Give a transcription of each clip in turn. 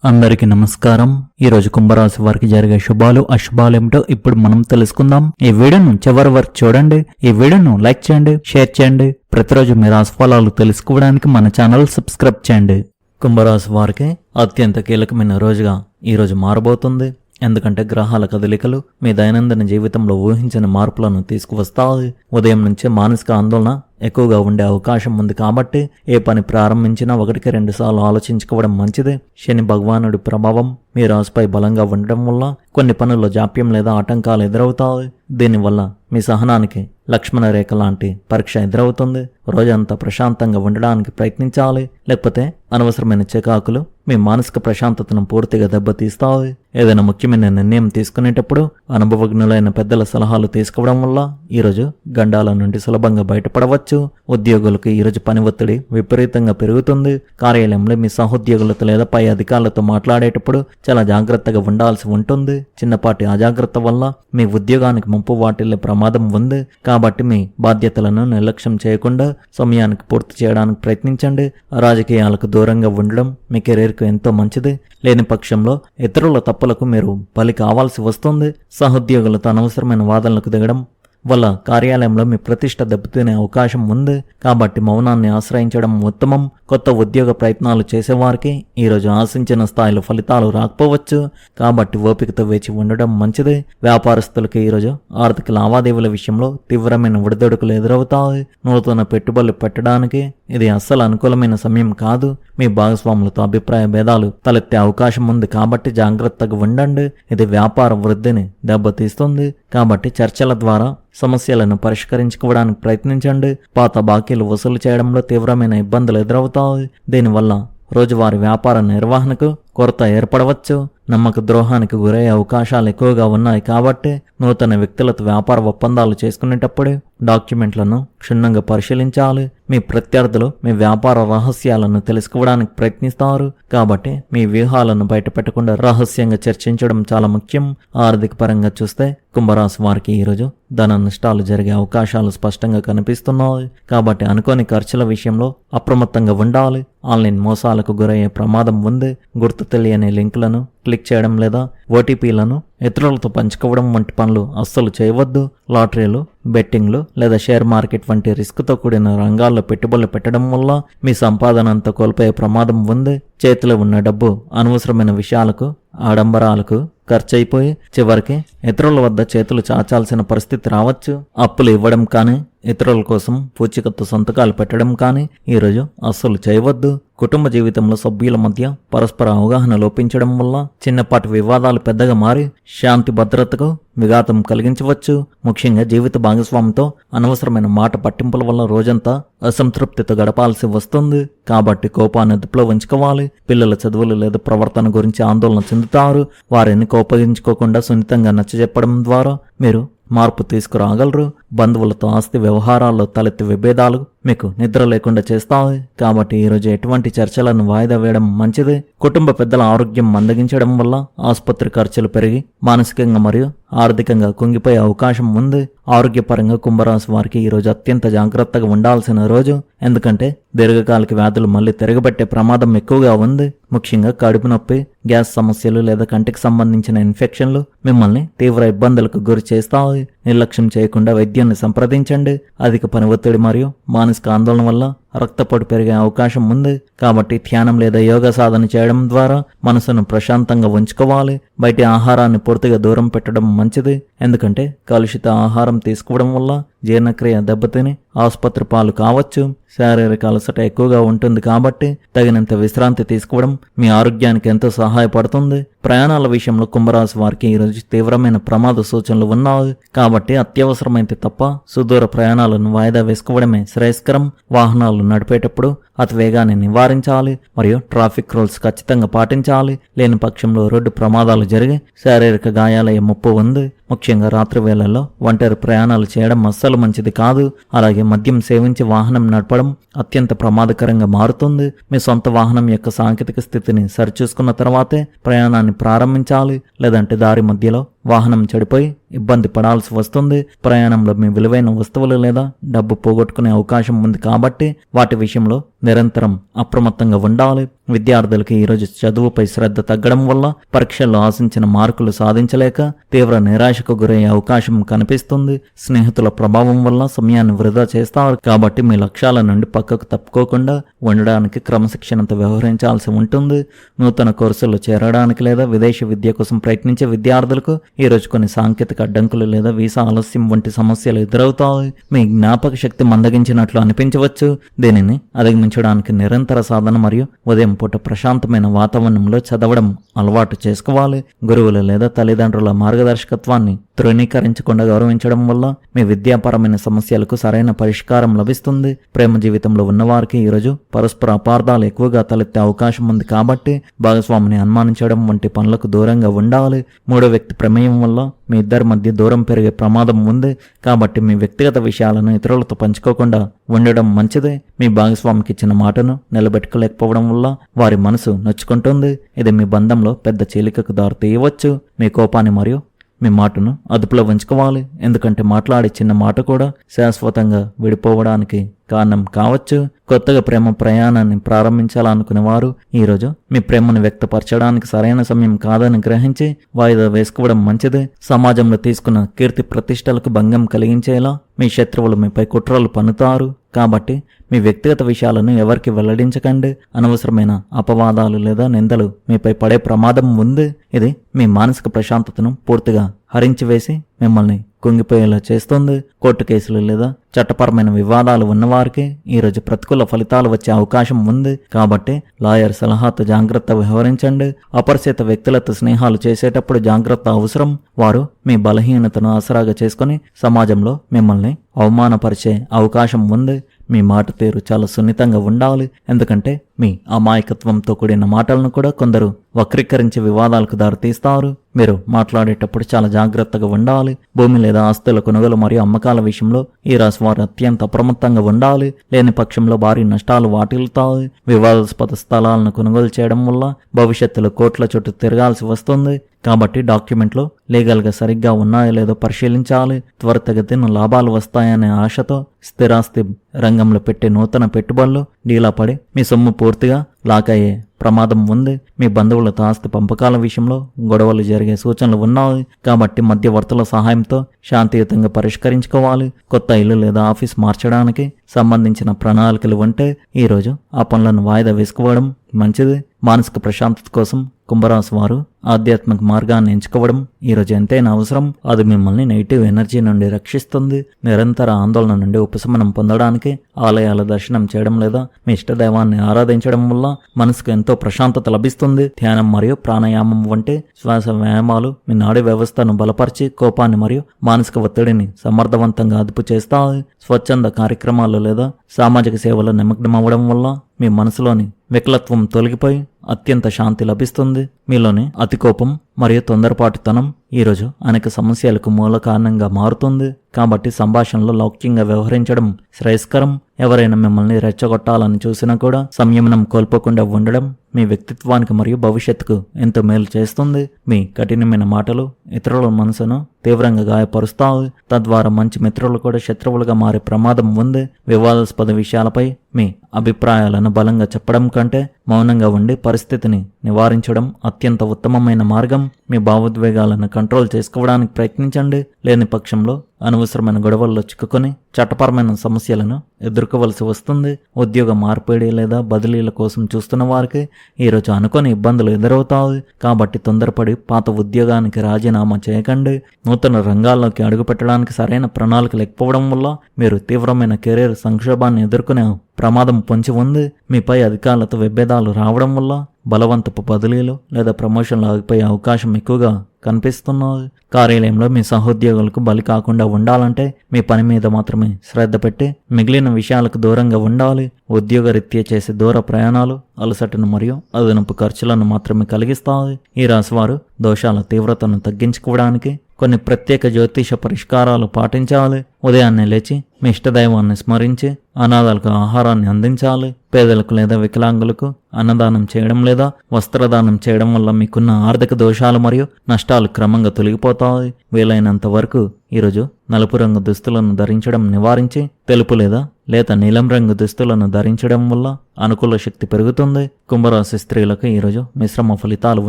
అందరికీ నమస్కారం. ఈ రోజు కుంభరాశి వారికి జరిగే శుభాలు అశుభాలు ఏమిటో ఇప్పుడు మనం తెలుసుకుందాం. ఈ వీడియోను చివరి వరకు చూడండి. ఈ వీడియోను లైక్ చేయండి, షేర్ చేయండి. ప్రతిరోజు మీ రాశి ఫలాలు తెలుసుకోవడానికి మన ఛానల్ సబ్స్క్రైబ్ చేయండి. కుంభరాశి వారికి అత్యంత కీలకమైన రోజుగా ఈ రోజు మారబోతుంది. ఎందుకంటే గ్రహాల కదలికలు మీ దైనందిన జీవితంలో ఊహించని మార్పులను తీసుకువస్తాయి. ఉదయం నుంచే మానసిక ఆందోళన ఎక్కువగా ఉండే అవకాశం ఉంది కాబట్టి ఏ పని ప్రారంభించినా 1-2 సార్లు ఆలోచించుకోవడం మంచిది. శని భగవానుడి ప్రభావం మీ రాశిపై బలంగా ఉండడం వల్ల కొన్ని పనుల్లో జాప్యం లేదా ఆటంకాలు ఎదురవుతాయి. దీనివల్ల మీ సహనానికి లక్ష్మణ రేఖ లాంటి పరీక్ష ఎదురవుతుంది. రోజంతా ప్రశాంతంగా ఉండడానికి ప్రయత్నించాలి, లేకపోతే అనవసరమైన చికాకులు మీ మానసిక ప్రశాంతతను పూర్తిగా దెబ్బతీస్తాయి. ఏదైనా ముఖ్యమైన నిర్ణయం తీసుకునేటప్పుడు అనుభవజ్ఞులైన పెద్దల సలహాలు తీసుకోవడం వల్ల ఈరోజు గండాల నుండి సులభంగా బయటపడవచ్చు. ఉద్యోగులకు ఈరోజు పని ఒత్తిడి విపరీతంగా పెరుగుతుంది. కార్యాలయంలో మీ సహోద్యోగులతో లేదా పై అధికారులతో మాట్లాడేటప్పుడు చాలా జాగ్రత్తగా ఉండాల్సి ఉంటుంది. చిన్నపాటి అజాగ్రత్త వల్ల మీ ఉద్యోగానికి ముప్పు వాటిల్లే ప్రమాదం ఉంది. కాబట్టి మీ బాధ్యతలను నిర్లక్ష్యం చేయకుండా సమయానికి పూర్తి చేయడానికి ప్రయత్నించండి. రాజకీయాలకు దూరంగా ఉండడం మీ కెరీర్కు ఎంతో మంచిది. లేని పక్షంలో ఇతరుల తప్పులకు మీరు బలి కావాల్సి వస్తుంది. సహోద్యోగులతో అనవసరమైన వాదనలకు దిగడం వల్ల కార్యాలయంలో మీ ప్రతిష్ట దెబ్బతినే అవకాశం ఉంది. కాబట్టి మౌనాన్ని ఆశ్రయించడం ఉత్తమం. కొత్త ఉద్యోగ ప్రయత్నాలు చేసేవారికి ఈరోజు ఆశించిన స్థాయిలో ఫలితాలు రాకపోవచ్చు. కాబట్టి ఓపికతో వేచి ఉండడం మంచిది. వ్యాపారస్తులకు ఈరోజు ఆర్థిక లావాదేవీల విషయంలో తీవ్రమైన ఒడిదొడుకులు ఎదురవుతాయి. నూతన పెట్టుబడులు పెట్టడానికి ఇది అస్సలు అనుకూలమైన సమయం కాదు. మీ భాగస్వాములతో అభిప్రాయ భేదాలు తలెత్తే అవకాశం ఉంది కాబట్టి జాగ్రత్తగా ఉండండి. ఇది వ్యాపార వృద్ధిని దెబ్బతీస్తుంది. కాబట్టి చర్చల ద్వారా సమస్యలను పరిష్కరించుకోవడానికి ప్రయత్నించండి. పాత బాకీలు వసూలు చేయడంలో తీవ్రమైన ఇబ్బందులు ఎదురవుతాయి. దీనివల్ల రోజువారీ వ్యాపార నిర్వహణకు కొరత ఏర్పడవచ్చు. నమ్మక ద్రోహానికి గురయ్యే అవకాశాలు ఎక్కువగా ఉన్నాయి కాబట్టి నూతన వ్యక్తులతో వ్యాపార ఒప్పందాలు చేసుకునేటప్పుడే డాక్యుమెంట్లను క్షుణ్ణంగా పరిశీలించాలి. మీ ప్రత్యర్థులు మీ వ్యాపార రహస్యాలను తెలుసుకోవడానికి ప్రయత్నిస్తారు కాబట్టి మీ వ్యూహాలను బయటపెట్టకుండా రహస్యంగా చర్చించడం చాలా ముఖ్యం. ఆర్థిక పరంగా చూస్తే కుంభరాశి వారికి ఈరోజు ధన నష్టాలు జరిగే అవకాశాలు స్పష్టంగా కనిపిస్తున్నాయి. కాబట్టి అనుకోని ఖర్చుల విషయంలో అప్రమత్తంగా ఉండాలి. ఆన్లైన్ మోసాలకు గురయ్యే ప్రమాదం ఉంది. గుర్తు తెలియని లింకులను క్లిక్ చేయడం లేదా ఓటీపీలను ఇతరులతో పంచుకోవడం వంటి పనులు అస్సలు చేయవద్దు. లాటరీలు, బెట్టింగ్లు లేదా షేర్ మార్కెట్ వంటి రిస్క్తో కూడిన రంగాల్లో పెట్టుబడులు పెట్టడం వల్ల మీ సంపాదన అంతా కోల్పోయే ప్రమాదం ఉంది. చేతిలో ఉన్న డబ్బు అనవసరమైన విషయాలకు, ఆడంబరాలకు ఖర్చయిపోయి చివరికి ఇతరుల వద్ద చేతులు చాచాల్సిన పరిస్థితి రావచ్చు. అప్పులు ఇవ్వడం కానీ ఇతరుల కోసం పూచికత్తు సంతకాలు పెట్టడం కానీ ఈరోజు అస్సలు చేయవద్దు. కుటుంబ జీవితంలో సభ్యుల మధ్య పరస్పర అవగాహన లోపించడం వల్ల చిన్నపాటి వివాదాలు పెద్దగా మారి శాంతి భద్రతకు విఘాతం కలిగించవచ్చు. ముఖ్యంగా జీవిత భాగస్వామితో అనవసరమైన మాట పట్టింపుల వల్ల రోజంతా అసంతృప్తితో గడపాల్సి వస్తుంది. కాబట్టి కోపాన్ని అదుపులో ఉంచుకోవాలి. పిల్లల చదువులు లేదా ప్రవర్తన గురించి ఆందోళన చెందుతారు. వారిని కోపగించుకోకుండా సున్నితంగా నచ్చజెప్పడం ద్వారా మీరు మార్పు తీసుకురాగలరు. బంధువులతో ఆస్తి వ్యవహారాల్లో తలెత్తి విభేదాలు మీకు నిద్ర లేకుండా చేస్తాయి. కాబట్టి ఈరోజు ఎటువంటి చర్చలను వాయిదా వేయడం మంచిది. కుటుంబ పెద్దల ఆరోగ్యం మందగించడం వల్ల ఆసుపత్రి ఖర్చులు పెరిగి మానసికంగా మరియు ఆర్థికంగా కుంగిపోయే అవకాశం ఉంది. ఆరోగ్యపరంగా కుంభరాశి వారికి ఈరోజు అత్యంత జాగ్రత్తగా ఉండాల్సిన రోజు. ఎందుకంటే దీర్ఘకాలిక వ్యాధులు మళ్ళీ తిరగబెట్టే ప్రమాదం ఎక్కువగా ఉంది. ముఖ్యంగా కడుపు నొప్పి, గ్యాస్ సమస్యలు లేదా కంటికి సంబంధించిన ఇన్ఫెక్షన్లు మిమ్మల్ని తీవ్ర ఇబ్బందులకు గురి చేస్తాయి. నిర్లక్ష్యం చేయకుండా వైద్యాన్ని సంప్రదించండి. అధిక పని ఒత్తిడి మరియు మానసిక ఆందోళన వల్ల రక్తపోటు పెరిగే అవకాశం ఉంది. కాబట్టి ధ్యానం లేదా యోగా సాధన చేయడం ద్వారా మనసును ప్రశాంతంగా ఉంచుకోవాలి. బయటి ఆహారాన్ని పూర్తిగా దూరం పెట్టడం మంచిది. ఎందుకంటే కలుషిత ఆహారం తీసుకోవడం వల్ల జీర్ణక్రియ దెబ్బతిని ఆసుపత్రి పాలు కావచ్చు. శారీరక అలసట ఎక్కువగా ఉంటుంది కాబట్టి తగినంత విశ్రాంతి తీసుకోవడం మీ ఆరోగ్యానికి ఎంతో సహాయపడుతుంది. ప్రయాణాల విషయంలో కుంభరాశి వారికి ఈరోజు తీవ్రమైన ప్రమాద సూచనలు ఉన్నాయి. కాబట్టి అత్యవసరమైతే తప్ప సుదూర ప్రయాణాలను వాయిదా వేసుకోవడమే శ్రేయస్కరం. వాహనాలు నడిపేటప్పుడు అతి వేగాన్ని నివారించాలి మరియు ట్రాఫిక్ రూల్స్ ఖచ్చితంగా పాటించాలి. లేని పక్షంలో రోడ్డు ప్రమాదాలు జరిగి శారీరక గాయాలయ్యే ముప్పు ఉంది. ముఖ్యంగా రాత్రి వేళల్లో ఒంటరి ప్రయాణాలు చేయడం అస్సలు మంచిది కాదు. అలాగే మద్యం సేవించి వాహనం నడపడం అత్యంత ప్రమాదకరంగా మారుతుంది. మీ సొంత వాహనం యొక్క సాంకేతిక స్థితిని సరిచూసుకున్న తర్వాతే ప్రయాణాన్ని ప్రారంభించాలి. లేదంటే దారి మధ్యలో వాహనం చెడిపోయి ఇబ్బంది పడాల్సి వస్తుంది. ప్రయాణంలో మీ విలువైన వస్తువులు లేదా డబ్బు పోగొట్టుకునే అవకాశం ఉంది కాబట్టి వాటి విషయంలో నిరంతరం అప్రమత్తంగా ఉండాలి. విద్యార్థులకి ఈరోజు చదువుపై శ్రద్ధ తగ్గడం వల్ల పరీక్షల్లో ఆశించిన మార్కులు సాధించలేక తీవ్ర నిరాశకు గురయ్యే అవకాశం కనిపిస్తుంది. స్నేహితుల ప్రభావం వల్ల సమయాన్ని వృధా చేస్తారు. కాబట్టి మీ లక్ష్యాల నుండి పక్కకు తప్పుకోకుండా ఉండడానికి క్రమశిక్షణతో వ్యవహరించాల్సి ఉంటుంది. నూతన కోర్సుల్లో చేరడానికి లేదా విదేశీ విద్య కోసం ప్రయత్నించే విద్యార్థులకు ఈరోజు కొన్ని సాంకేతిక అడ్డంకులు లేదా వీసా ఆలస్యం వంటి సమస్యలు ఎదురవుతాయి. మీ జ్ఞాపక శక్తి మందగించినట్లు అనిపించవచ్చు. దీనిని అధిగమించడానికి నిరంతర సాధన మరియు ఉదయం పూట ప్రశాంతమైన వాతావరణంలో చదవడం అలవాటు చేసుకోవాలి. గురువులు లేదా తల్లిదండ్రుల మార్గదర్శకత్వాన్ని తృణీకరించకుండా గౌరవించడం వల్ల మీ విద్యాపరమైన సమస్యలకు సరైన పరిష్కారం లభిస్తుంది. ప్రేమ జీవితంలో ఉన్నవారికి ఈరోజు పరస్పర అపార్థాలు ఎక్కువగా తలెత్తే అవకాశం ఉంది. కాబట్టి భాగస్వామిని అనుమానించడం వంటి పనులకు దూరంగా ఉండాలి. మూడో వ్యక్తి ప్రమేయం వల్ల మీ ఇద్దరి మధ్య దూరం పెరిగే ప్రమాదం ఉంది. కాబట్టి మీ వ్యక్తిగత విషయాలను ఇతరులతో పంచుకోకుండా ఉండడం మంచిదే. మీ భాగస్వామికి ఇచ్చిన మాటను నిలబెట్టుకోలేకపోవడం వల్ల వారి మనసు నొచ్చుకుంటుంది. ఇది మీ బంధంలో పెద్ద చీలికకు దారి తీయవచ్చు. మీ కోపాన్ని మరియు మీ మాటను అదుపులో ఉంచుకోవాలి. ఎందుకంటే మాట్లాడే చిన్న మాట కూడా శాశ్వతంగా విడిపోవడానికి కారణం కావచ్చు. కొత్తగా ప్రేమ ప్రయాణాన్ని ప్రారంభించాలనుకునే వారు ఈరోజు మీ ప్రేమను వ్యక్తపరచడానికి సరైన సమయం కాదని గ్రహించి వాయిదా వేసుకోవడం మంచిది. సమాజంలో తీసుకున్న కీర్తి ప్రతిష్టలకు భంగం కలిగించేలా మీ శత్రువులు మీపై కుట్రలు పన్నుతారు. కాబట్టి మీ వ్యక్తిగత విషయాలను ఎవరికి వెల్లడించకండి. అనవసరమైన అపవాదాలు లేదా నిందలు మీపై పడే ప్రమాదం ఉంది. ఇది మీ మానసిక ప్రశాంతతను పూర్తిగా హరించివేసి మిమ్మల్ని కుంగిపోయేలా చేస్తుంది. కోర్టు కేసులు లేదా చట్టపరమైన వివాదాలు ఉన్నవారికి ఈరోజు ప్రతికూల ఫలితాలు వచ్చే అవకాశం ఉంది. కాబట్టి లాయర్ సలహాతో జాగ్రత్త వ్యవహరించండి. అపరిచిత వ్యక్తులతో స్నేహాలు చేసేటప్పుడు జాగ్రత్త అవసరం. వారు మీ బలహీనతను ఆసరాగా చేసుకుని సమాజంలో మిమ్మల్ని అవమానపరిచే అవకాశం ఉంది. మీ మాట తీరు చాలా సున్నితంగా ఉండాలి. ఎందుకంటే మీ అమాయకత్వంతో కూడిన మాటలను కూడా కొందరు వక్రీకరించి వివాదాలకు దారితీస్తారు. మీరు మాట్లాడేటప్పుడు చాలా జాగ్రత్తగా ఉండాలి. భూమి లేదా ఆస్తుల కొనుగోలు మరియు అమ్మకాల విషయంలో ఈ రాశి వారు అత్యంత అప్రమత్తంగా ఉండాలి. లేని పక్షంలో భారీ నష్టాలు వాటిల్లుతాయి. వివాదాస్పద స్థలాలను కొనుగోలు చేయడం వల్ల భవిష్యత్తులో కోట్ల చుట్టూ తిరగాల్సి వస్తుంది. కాబట్టి డాక్యుమెంట్లు లీగల్గా సరిగ్గా ఉన్నాయో లేదో పరిశీలించాలి. త్వరితగతిన లాభాలు వస్తాయనే ఆశతో స్థిరాస్తి రంగంలో పెట్టే నూతన పెట్టుబడులు డీలా పడి మీ సొమ్ము పూర్తిగా లాక్ అయ్యే ప్రమాదం ఉంది. మీ బంధువులతో ఆస్తి పంపకాల విషయంలో గొడవలు జరిగే సూచనలు ఉన్నాయి. కాబట్టి మధ్యవర్తుల సహాయంతో శాంతియుతంగా పరిష్కరించుకోవాలి. కొత్త ఇల్లు లేదా ఆఫీస్ మార్చడానికి సంబంధించిన ప్రణాళికలు ఉంటే ఈరోజు ఆ పనులను వాయిదా వేసుకోవడం మంచిది. మానసిక ప్రశాంతత కోసం కుంభరాశి వారు ఆధ్యాత్మిక మార్గాన్ని ఎంచుకోవడం ఈరోజు ఎంతైనా అవసరం. అది మిమ్మల్ని నెగిటివ్ ఎనర్జీ నుండి రక్షిస్తుంది. నిరంతర ఆందోళన నుండి ఉపశమనం పొందడానికి ఆలయాల దర్శనం చేయడం లేదా మీ ఇష్టదైవాన్ని ఆరాధించడం వల్ల మనసుకు ఎంతో ప్రశాంతత లభిస్తుంది. ధ్యానం మరియు ప్రాణాయామం వంటి శ్వాస వ్యాయామాలు మీ నాడీ వ్యవస్థను బలపరిచి కోపాన్ని మరియు మానసిక ఒత్తిడిని సమర్థవంతంగా అదుపు చేస్తాయి. స్వచ్ఛంద కార్యక్రమాలు లేదా సామాజిక సేవలో నిమగ్నమవ్వడం వల్ల మీ మనసులోని వికలత్వం తొలగిపోయి అత్యంత శాంతి లభిస్తుంది. మీలోని అతి కోపం మరియు తొందరపాటుతనం ఈరోజు అనేక సమస్యలకు మూల కారణంగా మారుతుంది. కాబట్టి సంభాషణలో లౌక్యంగా వ్యవహరించడం శ్రేయస్కరం. ఎవరైనా మిమ్మల్ని రెచ్చగొట్టాలని చూసినా కూడా సంయమనం కోల్పోకుండా ఉండడం మీ వ్యక్తిత్వానికి మరియు భవిష్యత్తుకు ఎంతో మేలు చేస్తుంది. మీ కఠినమైన మాటలు ఇతరుల మనసును తీవ్రంగా గాయపరుస్తాయి. తద్వారా మంచి మిత్రులు కూడా శత్రువులుగా మారే ప్రమాదం ఉంది. వివాదాస్పద విషయాలపై మీ అభిప్రాయాలను బలంగా చెప్పడం కంటే మౌనంగా ఉండి పరిస్థితిని నివారించడం అత్యంత ఉత్తమమైన మార్గం. మీ భావోద్వేగాలను కంట్రోల్ చేసుకోవడానికి ప్రయత్నించండి. లేని పక్షంలో అనవసరమైన గొడవల్లో చిక్కుకొని చట్టపరమైన సమస్యలను ఎదుర్కోవలసి వస్తుంది. ఉద్యోగ మార్పిడి లేదా బదిలీల కోసం చూస్తున్న వారికి ఈరోజు అనుకోని ఇబ్బందులు ఎదురవుతాయి. కాబట్టి తొందరపడి పాత ఉద్యోగానికి రాజీనామా చేయకండి. నూతన రంగాల్లోకి అడుగుపెట్టడానికి సరైన ప్రణాళిక లేకపోవడం వల్ల మీరు తీవ్రమైన కెరీర్ సంక్షోభాన్ని ఎదుర్కొనే ప్రమాదం పొంచి ఉంది. మీపై అధికారులతో విభేదాలు రావడం వల్ల బలవంతపు బదిలీలు లేదా ప్రమోషన్లు ఆగిపోయే అవకాశం ఎక్కువగా కనిపిస్తున్నాయి. కార్యాలయంలో మీ సహోద్యోగులకు బలి కాకుండా ఉండాలంటే మీ పని మీద మాత్రమే శ్రద్ధ పెట్టి మిగిలిన విషయాలకు దూరంగా ఉండాలి. ఉద్యోగరీత్యా చేసే దూర ప్రయాణాలు అలసటను మరియు అదనపు ఖర్చులను మాత్రమే కలిగిస్తాయి. ఈ రాశివారు దోషాల తీవ్రతను తగ్గించుకోవడానికి కొన్ని ప్రత్యేక జ్యోతిష పరిష్కారాలు పాటించాలి. ఉదయాన్నే లేచి మీ ఇష్టదైవాన్ని స్మరించి అనాథాలకు ఆహారాన్ని అందించాలి. పేదలకు లేదా వికలాంగులకు అన్నదానం చేయడం లేదా వస్త్రదానం చేయడం వల్ల మీకున్న ఆర్థిక దోషాలు మరియు నష్టాలు క్రమంగా తొలగిపోతాయి. వీలైనంత వరకు ఈరోజు నలుపు రంగు దుస్తులను ధరించడం నివారించి తెలుపు లేదా లేత నీలం రంగు దుస్తులను ధరించడం వల్ల అనుకూల శక్తి పెరుగుతుంది. కుంభరాశి స్త్రీలకు ఈరోజు మిశ్రమ ఫలితాలు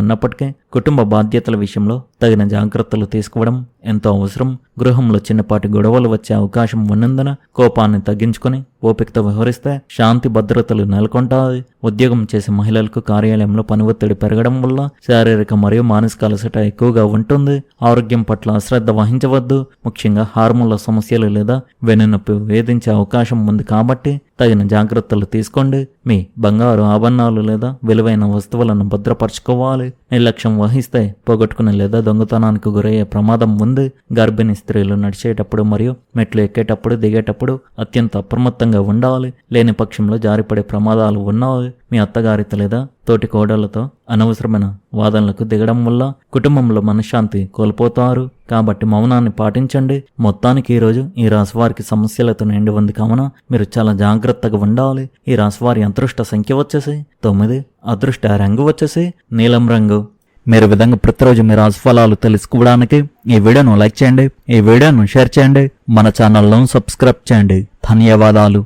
ఉన్నప్పటికీ కుటుంబ బాధ్యతల విషయంలో తగిన జాగ్రత్తలు తీసుకోవడం ఎంతో అవసరం. గృహంలో చిన్నపాటి గొడవలు వచ్చే అవకాశం ఉన్నందున కోపాన్ని తగ్గించుకొని ఓపికతో వ్యవహరిస్తే శాంతి భద్రతలు నెలకొంటాయి. ఉద్యోగం చేసే మహిళలకు కార్యాలయంలో పని ఒత్తిడి పెరగడం వల్ల శారీరక మరియు మానసిక అలసట ఎక్కువగా ఉంటుంది. ఆరోగ్యం పట్ల అశ్రద్ధ వహించవద్దు. ముఖ్యంగా హార్మోన్ల సమస్యలు లేదా వెన్నునొప్పి వేధించే అవకాశం ఉంది కాబట్టి తగిన జాగ్రత్తలు తీసుకోండి. మీ బంగారు ఆభరణాలు లేదా విలువైన వస్తువులను భద్రపరచుకోవాలి. నిర్లక్ష్యం వహిస్తే పోగొట్టుకునే లేదా దొంగతనానికి గురయ్యే ప్రమాదం ఉంది. గర్భిణీ స్త్రీలు నడిచేటప్పుడు మరియు మెట్లు ఎక్కేటప్పుడు దిగేటప్పుడు అత్యంత అప్రమత్తంగా ఉండాలి. లేని పక్షంలో జారిపడే ప్రమాదాలు ఉన్నాయి. మీ అత్తగారితో లేదా తోటి కోడళ్లతో అనవసరమైన వాదనలకు దిగడం వల్ల కుటుంబంలో మనశ్శాంతి కోల్పోతారు. కాబట్టి మౌనాన్ని పాటించండి. మొత్తానికి ఈరోజు ఈ రాశివారికి సమస్యలతో నిండి ఉంది కావున మీరు చాలా జాగ్రత్తగా ఉండాలి. ఈ రాశివారి అదృష్ట సంఖ్య వచ్చేసి 9, అదృష్ట రంగు వచ్చేసి నీలం రంగు. మీరు విధంగా ప్రతిరోజు మీ రాశి ఫలాలు తెలుసుకోవడానికి ఈ వీడియోను లైక్ చేయండి, ఈ వీడియోను షేర్ చేయండి, మన ఛానల్ను సబ్స్క్రైబ్ చేయండి. ధన్యవాదాలు.